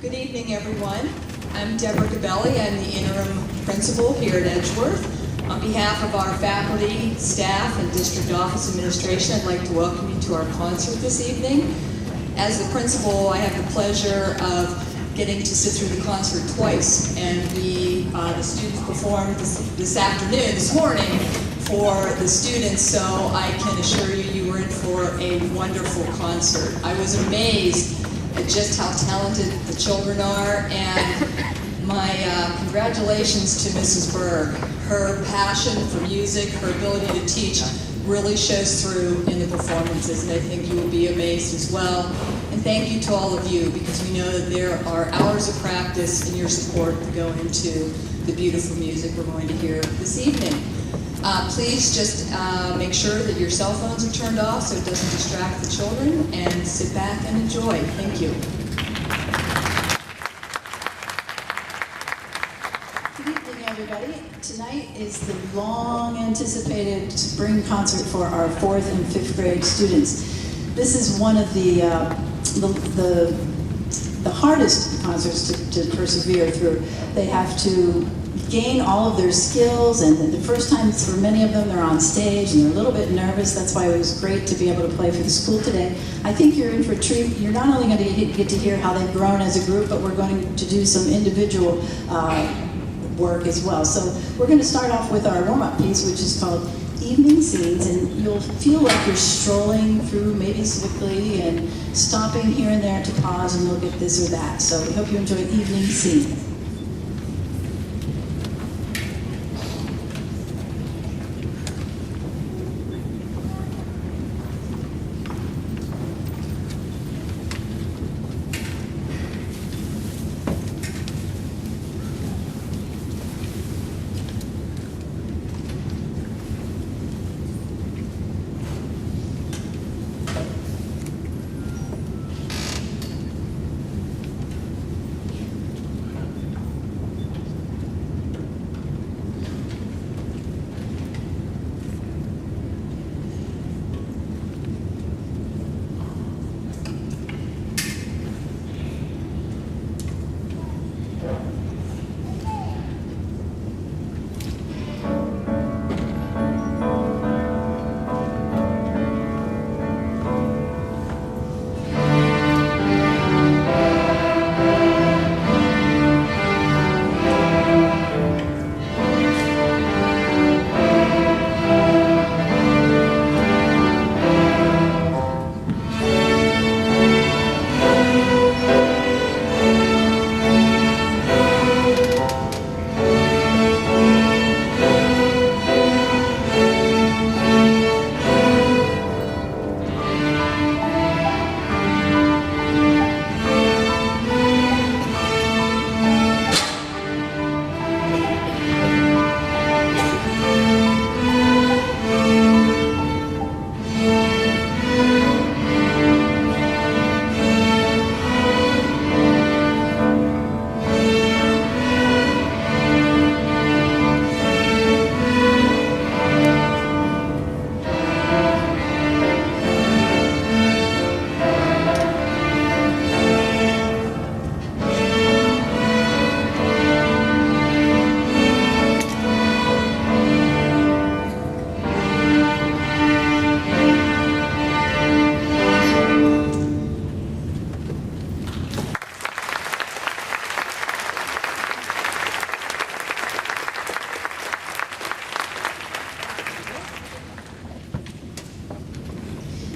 Good evening, everyone. I'm Deborah Gabelli. I'm the interim principal here at Edgeworth. On behalf of our faculty, staff, and district office administration, I'd like to welcome you to our concert this evening. As the principal, I have the pleasure of getting to sit through the concert twice, and the students performed this morning for the students, so I can assure you, you were in for a wonderful concert. I was amazed at just how talented the children are, and my congratulations to Mrs. Berg. Her passion for music, her ability to teach really shows through in the performances, and I think you will be amazed as well. And thank you to all of you, because we know that there are hours of practice and your support that go into the beautiful music we're going to hear this evening. Please just make sure that your cell phones are turned off so it doesn't distract the children, and sit back and enjoy. Thank you. Good evening, everybody. Tonight is the long-anticipated spring concert for our 4th and 5th grade students. This is one of the hardest concerts to persevere through. They have to gain all of their skills, and the first time for many of them they're on stage and they're a little bit nervous. That's why it was great to be able to play for the school today. I think you're in for a treat. You're not only going to get to hear how they've grown as a group, but we're going to do some individual work as well. So we're going to start off with our warm-up piece, which is called Evening Scenes, and you'll feel like you're strolling through maybe swiftly and stopping here and there to pause and look at this or that. So we hope you enjoy Evening Scene.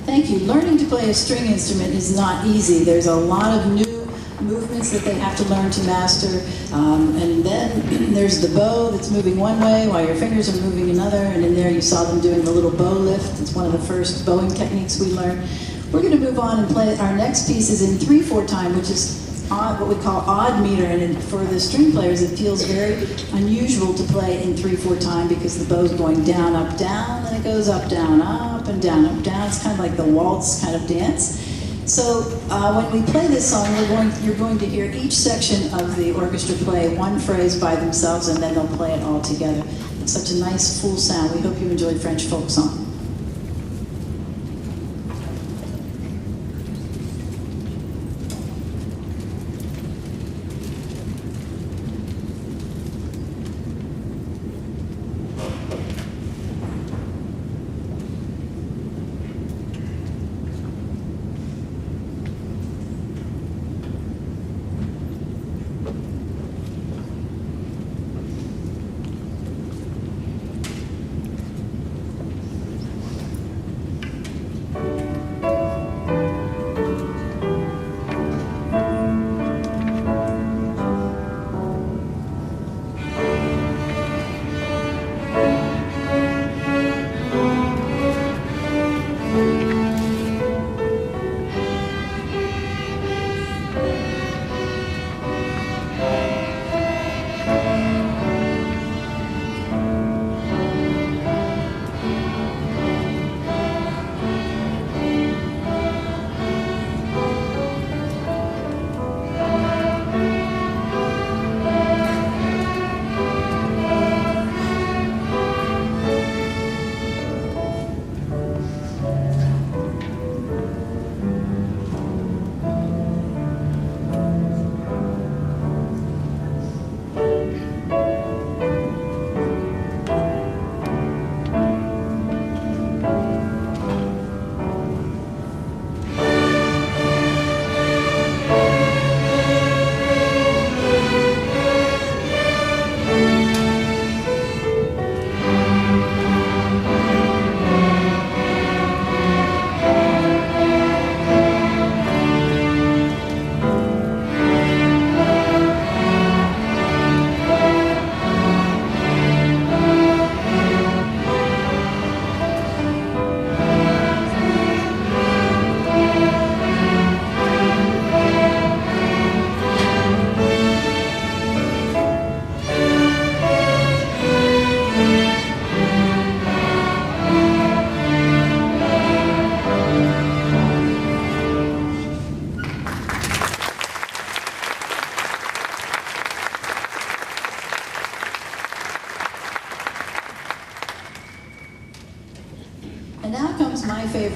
Thank you. Learning to play a string instrument is not easy. There's a lot of new movements that they have to learn to master. And then there's the bow that's moving one way while your fingers are moving another. And in there you saw them doing the little bow lift. It's one of the first bowing techniques we learned. We're going to move on and play. Our next piece is in 3/4 time, which is what we call odd meter. And for the string players, it feels very unusual to play in 3/4 time because the bow's going down, up, down, then it goes up, down, up, and down, up, down. It's kind of like the waltz kind of dance. So when we play this song, you're going to hear each section of the orchestra play one phrase by themselves, and then they'll play it all together. It's such a nice full sound. We hope you enjoyed French folk song.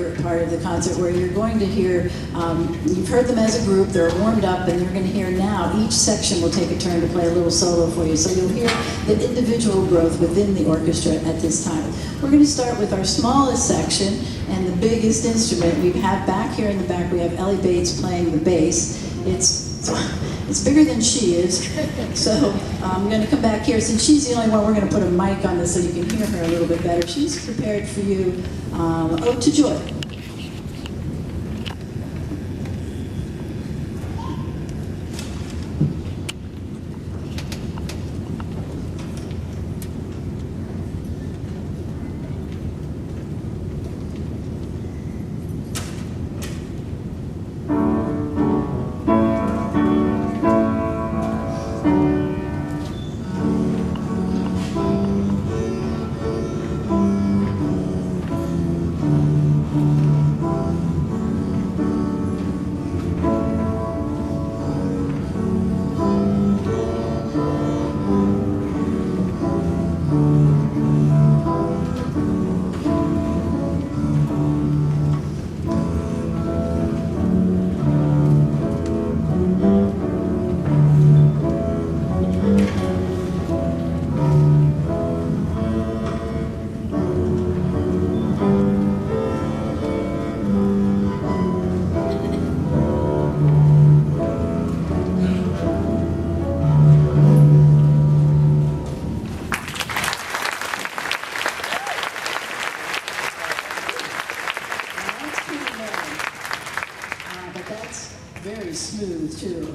favorite part of the concert, where you're going to hear, you've heard them as a group, they're warmed up, and you're going to hear now, each section will take a turn to play a little solo for you. So you'll hear the individual growth within the orchestra at this time. We're going to start with our smallest section and the biggest instrument. We have back here in the back, we have Ellie Bates playing the bass. It's bigger than she is, so I'm going to come back here. Since she's the only one, we're going to put a mic on this so you can hear her a little bit better. She's prepared for you, Ode to Joy.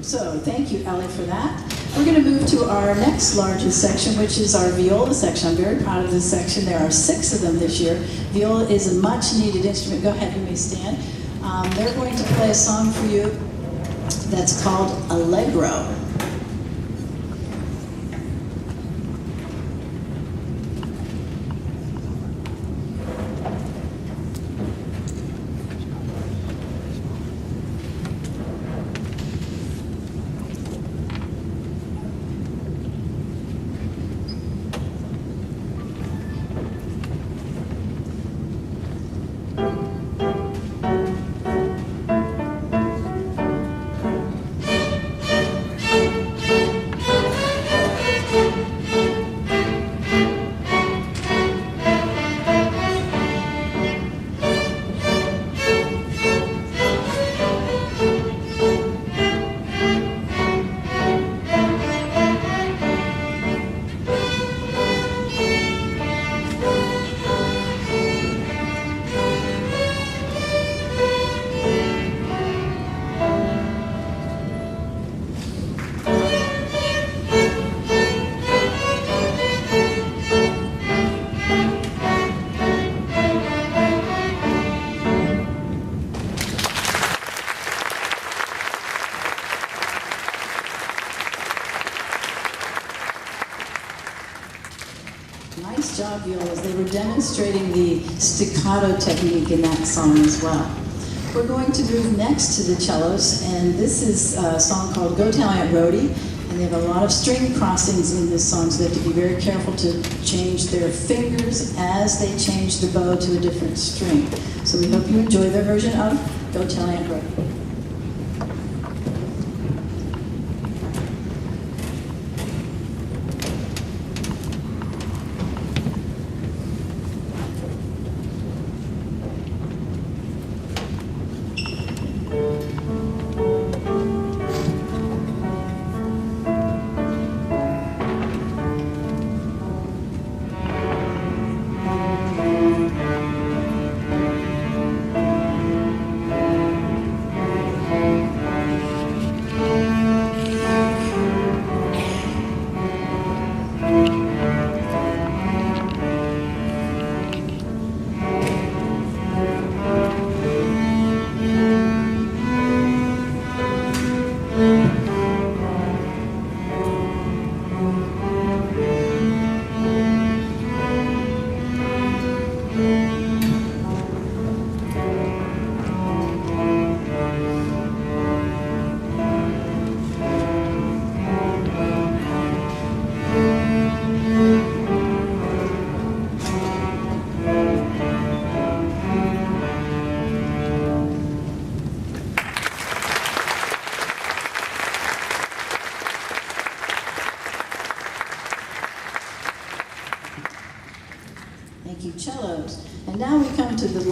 So thank you, Ellie, for that. We're going to move to our next largest section, which is our viola section. I'm very proud of this section. There are 6 of them this year. Viola is a much-needed instrument. Go ahead, you may stand. They're going to play a song for you that's called Allegro. Nice job, violas. They were demonstrating the staccato technique in that song as well. We're going to move next to the cellos, and this is a song called Go Tell Aunt Rhody, and they have a lot of string crossings in this song, so they have to be very careful to change their fingers as they change the bow to a different string. So we hope you enjoy their version of Go Tell Aunt Rhody.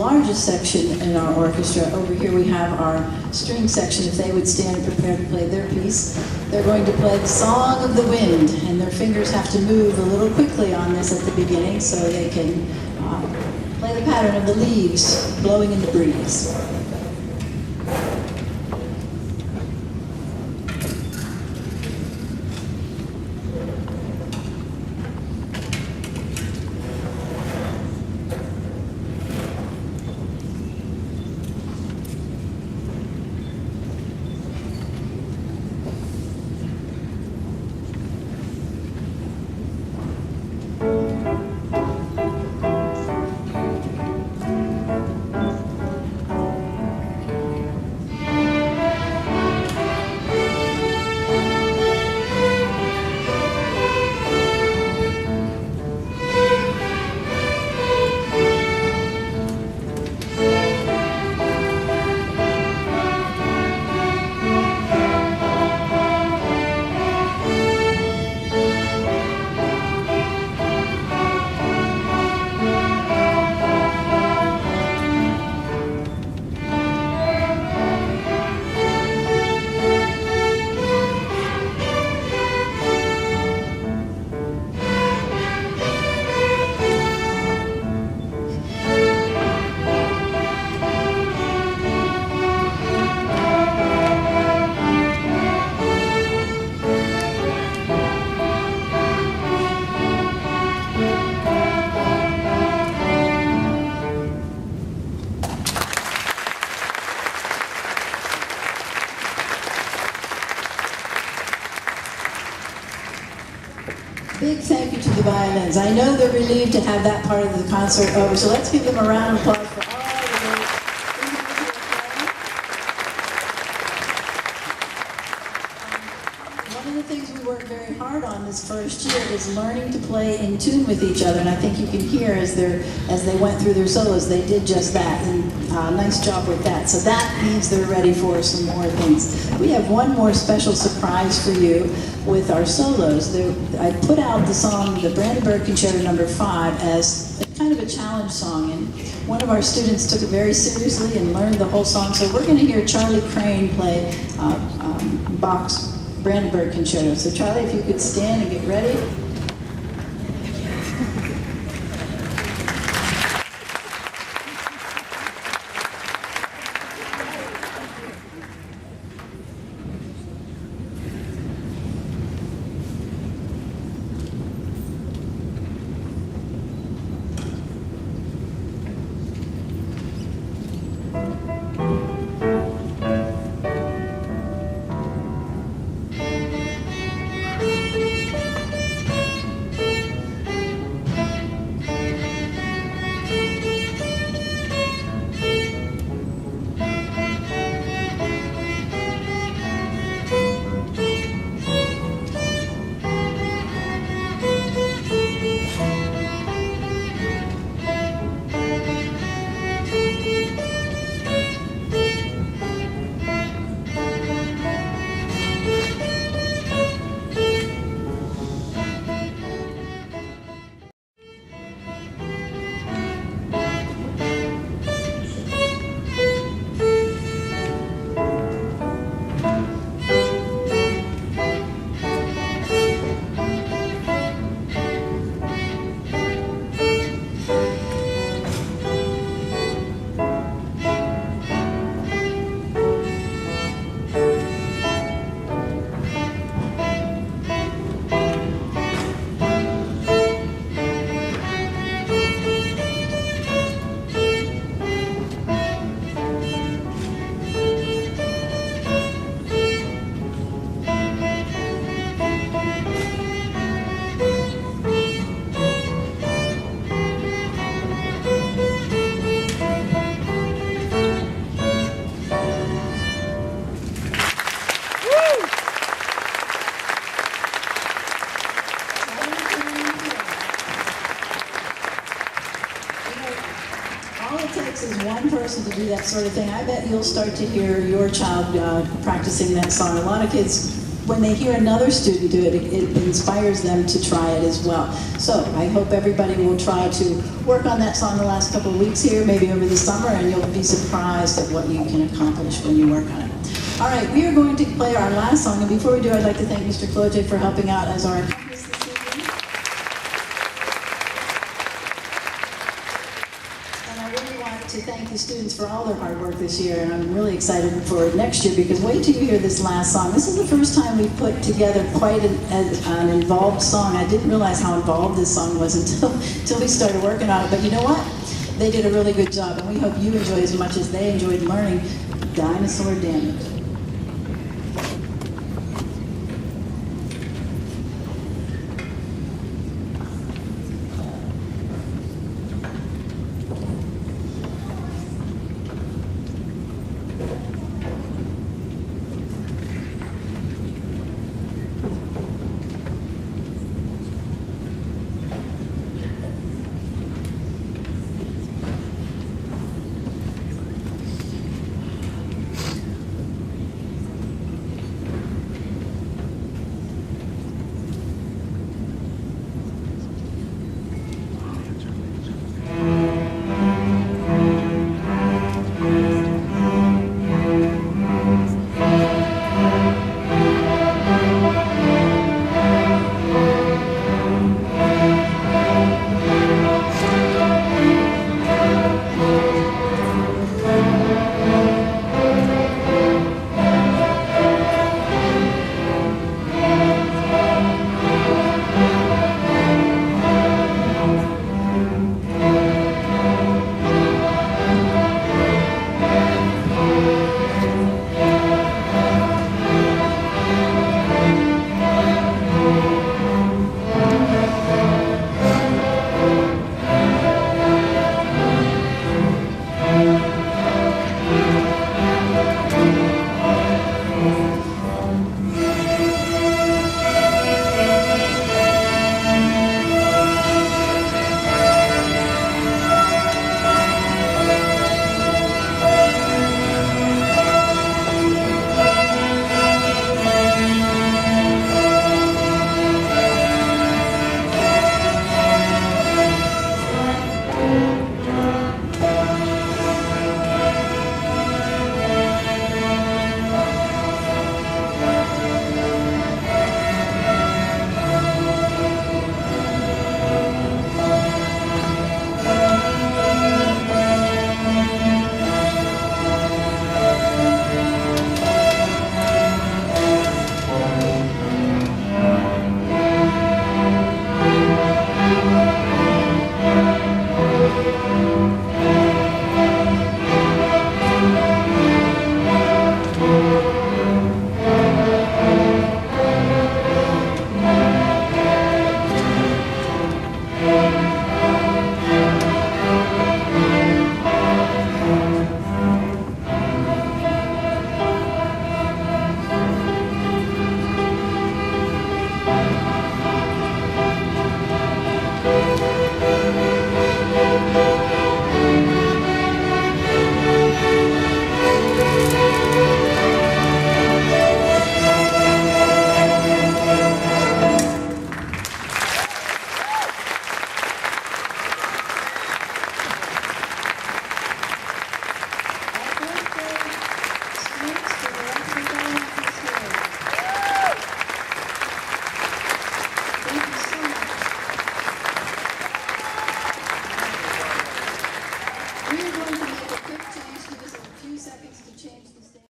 largest section in our orchestra. Over here we have our string section. If they would stand and prepare to play their piece, they're going to play the Song of the Wind, and their fingers have to move a little quickly on this at the beginning so they can play the pattern of the leaves blowing in the breeze. Big thank you to the violins. I know they're relieved to have that part of the concert over, so let's give them a round of applause for all the great individual playing. One of the things we worked very hard on this first year is learning to play in tune with each other, and I think you can hear as they went through their solos, they did just that, and nice job with that. So that means they're ready for some more things. We have one more special surprise for you with our solos. I put out the song, the Brandenburg Concerto No. 5, as a kind of a challenge song, and one of our students took it very seriously and learned the whole song. So we're going to hear Charlie Crane play Bach's Brandenburg Concerto. So Charlie, if you could stand and get ready. One person to do that sort of thing. I bet you'll start to hear your child practicing that song. A lot of kids when they hear another student do it, it inspires them to try it as well. So I hope everybody will try to work on that song the last couple of weeks here, maybe over the summer, and you'll be surprised at what you can accomplish when you work on it. All right, we are going to play our last song, and before we do, I'd like to thank Mr. Kloje for helping out as our accompanist this evening. And I really want to thank the students for all their hard work this year, and I'm really excited for next year, because wait till you hear this last song. This is the first time we've put together quite an involved song. I didn't realize how involved this song was until we started working on it, but you know what? They did a really good job, and we hope you enjoy as much as they enjoyed learning Dinosaur Damage.